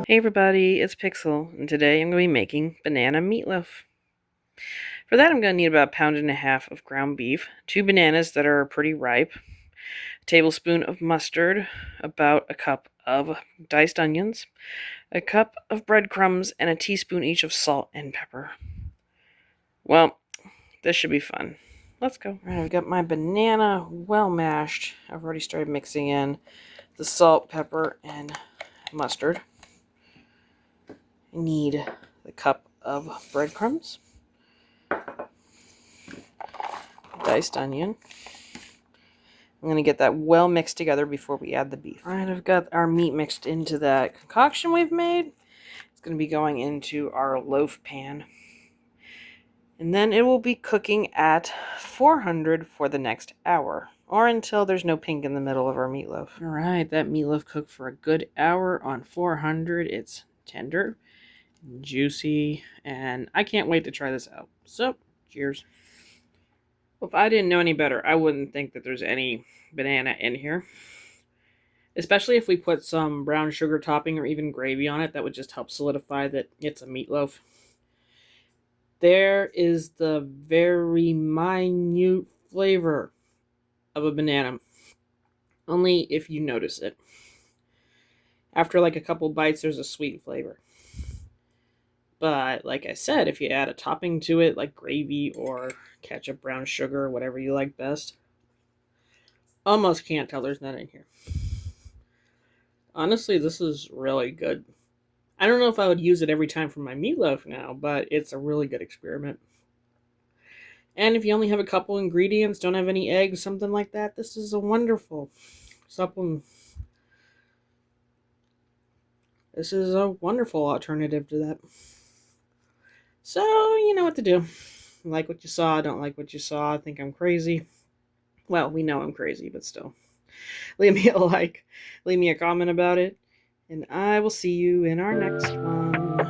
Hey everybody, it's Pixel, and today I'm going to be making banana meatloaf. For that I'm going to need about 1.5 pounds of ground beef, 2 bananas that are pretty ripe, a tablespoon of mustard, about a cup of diced onions, a cup of breadcrumbs, and a teaspoon each of salt and pepper. Well, this should be fun. Let's go. Alright, I've got my banana well mashed. I've already started mixing in the salt, pepper, and mustard. I need the cup of breadcrumbs, diced onion. I'm going to get that well mixed together before we add the beef. Alright, I've got our meat mixed into that concoction we've made. It's going to be going into our loaf pan. And then it will be cooking at 400 for the next hour, or until there's no pink in the middle of our meatloaf. Alright, that meatloaf cooked for a good hour on 400. It's tender, juicy, and I can't wait to try this out. So, cheers. Well, if I didn't know any better, I wouldn't think that there's any banana in here. Especially if we put some brown sugar topping or even gravy on it, that would just help solidify that it's a meatloaf. There is the very minute flavor of a banana. Only if you notice it. After like a couple bites, there's a sweet flavor. But like I said, if you add a topping to it, like gravy or ketchup, brown sugar, whatever you like best, almost can't tell there's none in here. Honestly, this is really good. I don't know if I would use it every time for my meatloaf now, but it's a really good experiment. And if you only have a couple ingredients, don't have any eggs, something like that, this is a wonderful supplement. This is a wonderful alternative to that. So, you know what to do. Like what you saw, don't like what you saw, think I'm crazy. Well, we know I'm crazy, but still. Leave me a like, leave me a comment about it, and I will see you in our next one.